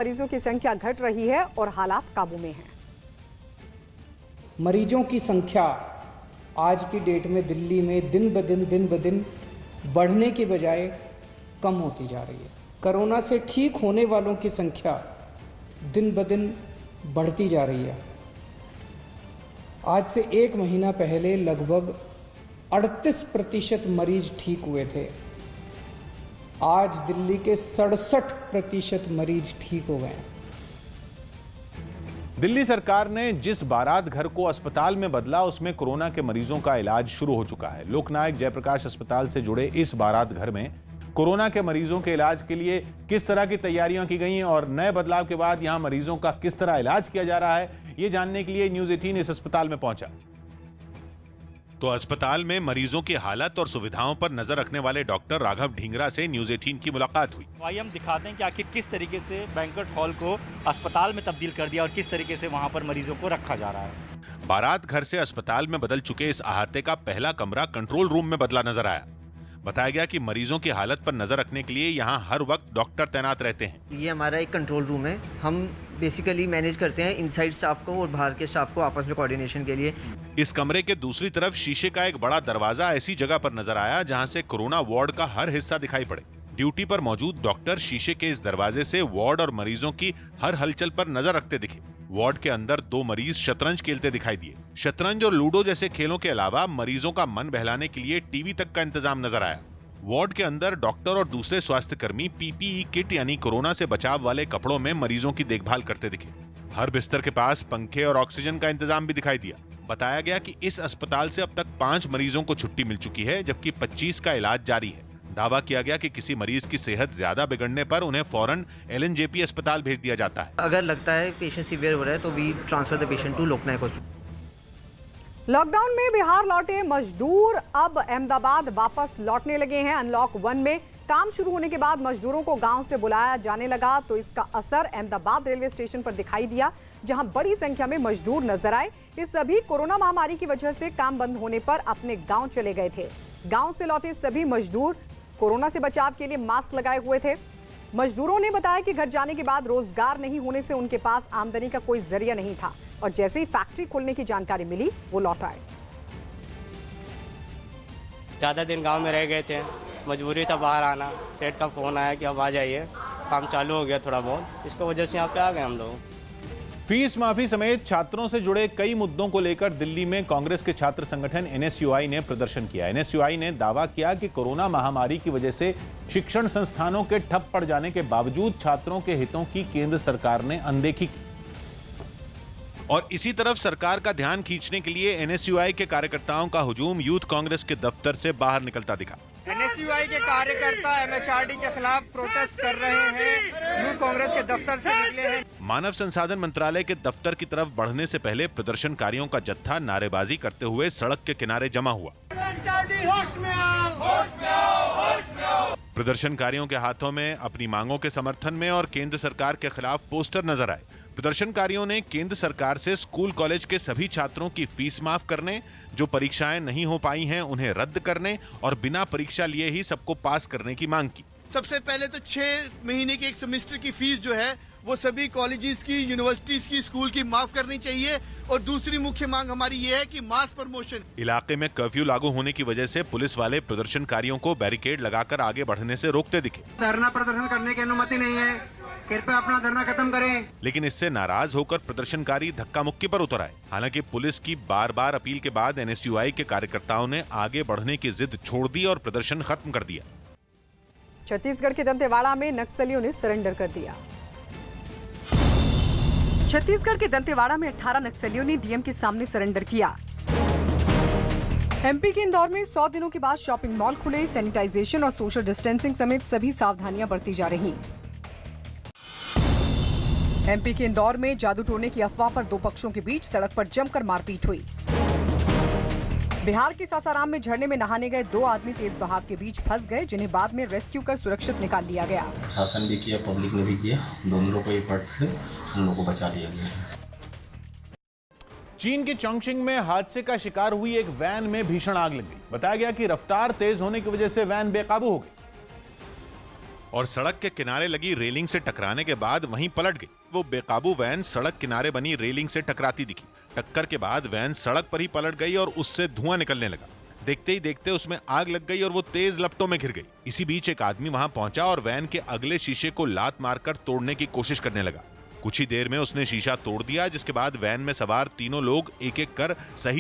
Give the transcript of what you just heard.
मरीजों की संख्या घट रही है और हालात काबू में हैं। मरीजों की संख्या आज की डेट में दिल्ली में दिन ब दिन बढ़ने के बजाय कम होती जा रही है। कोरोना से ठीक होने वालों की संख्या दिन ब दिन बढ़ती जा रही है। आज से 1 महीना पहले लगभग 38% मरीज ठीक हुए थे। आज दिल्ली के 67% मरीज ठीक हो गए हैं। दिल्ली सरकार ने जिस बारात घर को अस्पताल में बदला उसमें कोरोना के मरीजों का इलाज शुरू हो चुका है। लोकनायक जयप्रकाश अस्पताल से जुड़े इस बारात घर में कोरोना के मरीजों के इलाज के लिए किस तरह की तैयारियां की गई हैं और नए बदलाव के बाद यहां मरीजों का किस तरह इलाज किया जा रहा है, ये जानने के लिए न्यूज 18 इस अस्पताल में पहुंचा। तो अस्पताल में मरीजों की हालत और सुविधाओं पर नजर रखने वाले डॉक्टर राघव ढींगरा से न्यूज 18 की मुलाकात हुई। आइए हम दिखाते हैं कि आखिर किस तरीके से बैंक्वेट हॉल को अस्पताल में तब्दील कर दिया और किस तरीके से वहां पर मरीजों को रखा जा रहा है। बारात घर से अस्पताल में बदल चुके इस अहाते का पहला कमरा कंट्रोल रूम में बदला नजर आया। बताया गया कि मरीजों की हालत पर नजर रखने के लिए यहाँ हर वक्त डॉक्टर तैनात रहते हैं। ये हमारा एक कंट्रोल रूम है। हम बेसिकली मैनेज करते हैं इनसाइड स्टाफ को और बाहर के स्टाफ को आपस में कोऑर्डिनेशन के लिए। इस कमरे के दूसरी तरफ शीशे का एक बड़ा दरवाजा ऐसी जगह पर नजर आया जहां से कोरोना वार्ड का हर हिस्सा दिखाई पड़े। ड्यूटी पर मौजूद डॉक्टर शीशे के इस दरवाजे से वार्ड और मरीजों की हर हलचल पर नजर रखते दिखे। वार्ड के अंदर 2 मरीज शतरंज खेलते दिखाई दिए। शतरंज और लूडो जैसे खेलों के अलावा मरीजों का मन बहलाने के लिए टीवी तक का इंतजाम नजर आया। वार्ड के अंदर डॉक्टर और दूसरे स्वास्थ्य कर्मी पीपीई किट यानी कोरोना से बचाव वाले कपड़ों में मरीजों की देखभाल करते दिखे। हर बिस्तर के पास पंखे और ऑक्सीजन का इंतजाम भी दिखाई दिया। बताया गया कि इस अस्पताल से अब तक 5 मरीजों को छुट्टी मिल चुकी है, जबकि 25 का इलाज जारी है। दावा किया गया कि किसी मरीज की सेहत ज्यादा बिगड़ने पर उन्हें फौरन LNJP अस्पताल भेज दिया जाता है। अगर लगता है पेशेंट सीवियर हो रहा है तो we transfer the patient to Loknayak hospital. Lockdown में बिहार लौटे मजदूर अब अहमदाबाद वापस लौटने लगे हैं। अनलॉक 1 में काम शुरू होने के बाद मजदूरों को गांव से बुलाया जाने लगा तो इसका असर अहमदाबाद रेलवे स्टेशन पर दिखाई दिया, जहां बड़ी संख्या में मजदूर नजर आए। ये सभी कोरोना महामारी की वजह से काम बंद होने पर अपने गांव चले गए थे। गांव से लौटे सभी मजदूर कोरोना से बचाव के लिए मास्क लगाए हुए थे। मजदूरों ने बताया कि घर जाने के बाद रोजगार नहीं होने से उनके पास आमदनी का कोई जरिया नहीं था और जैसे ही फैक्ट्री खुलने की जानकारी मिली वो लौट आए। ज़्यादा दिन गांव में रह गए थे, मजबूरी था बाहर आना। सेठ का फोन आया कि अब आ जाइए, काम चालू हो गया थोड़ा बहुत, इसकी वजह से यहाँ पे आ गए हम लोग। फीस माफी समेत छात्रों से जुड़े कई मुद्दों को लेकर दिल्ली में कांग्रेस के छात्र संगठन NSUI ने प्रदर्शन किया। NSUI ने दावा किया कि कोरोना महामारी की वजह से शिक्षण संस्थानों के ठप पड़ जाने के बावजूद छात्रों के हितों की केंद्र सरकार ने अनदेखी की। और इसी तरफ सरकार का ध्यान खींचने के लिए NSUI के कार्यकर्ताओं का हुजूम यूथ कांग्रेस के दफ्तर से बाहर निकलता दिखा। NSUI के कार्यकर्ता MHRD के खिलाफ प्रोटेस्ट कर रहे हैं, यूथ कांग्रेस के दफ्तर से निकले हैं। मानव संसाधन मंत्रालय के दफ्तर की तरफ बढ़ने से पहले प्रदर्शनकारियों का जत्था नारेबाजी करते हुए सड़क के किनारे जमा हुआ। प्रदर्शनकारियों के हाथों में अपनी मांगों के समर्थन में और केंद्र सरकार के खिलाफ पोस्टर नजर आए। प्रदर्शनकारियों ने केंद्र सरकार से स्कूल कॉलेज के सभी छात्रों की फीस माफ करने, जो परीक्षाएं नहीं हो पाई हैं उन्हें रद्द करने और बिना परीक्षा लिए ही सबको पास करने की मांग की। सबसे पहले तो 6 महीने के एक सेमेस्टर की फीस जो है वो सभी कॉलेजेस की, यूनिवर्सिटीज की, स्कूल की माफ करनी चाहिए। और दूसरी मुख्य मांग हमारी ये है कि मास प्रमोशन। इलाके में कर्फ्यू लागू होने की वजह से पुलिस वाले प्रदर्शनकारियों को बैरिकेड लगाकर आगे बढ़ने से रोकते दिखे। धरना प्रदर्शन करने की अनुमति नहीं है, कृपया अपना धरना खत्म करें। लेकिन इससे नाराज होकर प्रदर्शनकारी धक्का मुक्की पर उतर आए। हालांकि पुलिस की बार बार अपील के बाद NSUI के कार्यकर्ताओं ने आगे बढ़ने की जिद छोड़ दी और प्रदर्शन खत्म कर दिया। छत्तीसगढ़ के दंतेवाड़ा में नक्सलियों ने सरेंडर कर दिया। छत्तीसगढ़ के दंतेवाड़ा में 18 नक्सलियों ने डीएम के सामने सरेंडर किया। MP के इंदौर में 100 दिनों के बाद शॉपिंग मॉल खुले। सैनिटाइजेशन और सोशल डिस्टेंसिंग समेत सभी सावधानियां बरती जा रही। MP के इंदौर में जादू टोने की अफवाह पर 2 पक्षों के बीच सड़क पर जमकर मारपीट हुई। बिहार के सासाराम में झरने में नहाने गए 2 आदमी तेज बहाव के बीच फंस गए, जिन्हें बाद में रेस्क्यू कर सुरक्षित निकाल लिया गया। प्रशासन भी किया, पब्लिक ने भी किया, दोनों लोगों को एक पट से उन लोगों को बचा लिया गया। चीन के चोंगशिंग में हादसे का शिकार हुई एक वैन में भीषण आग लग गई। बताया गया कि रफ्तार तेज होने की वजह से वैन बेकाबू हो गई। और सड़क के किनारे लगी रेलिंग से टकराने के बाद वहीं पलट गई। वो बेकाबू वैन सड़क किनारे बनी रेलिंग से टकराती दिखी। टक्कर के बाद वैन सड़क पर ही पलट गई और उससे धुआं निकलने लगा। देखते ही देखते उसमें आग लग गई और वो तेज लपटों में घिर गई। इसी बीच एक आदमी वहां पहुंचा और वैन के अगले शीशे को लात मारकर तोड़ने की कोशिश करने लगा। कुछ ही देर में उसने शीशा तोड़ दिया, जिसके बाद वैन में सवार तीनों लोग एक एक कर सही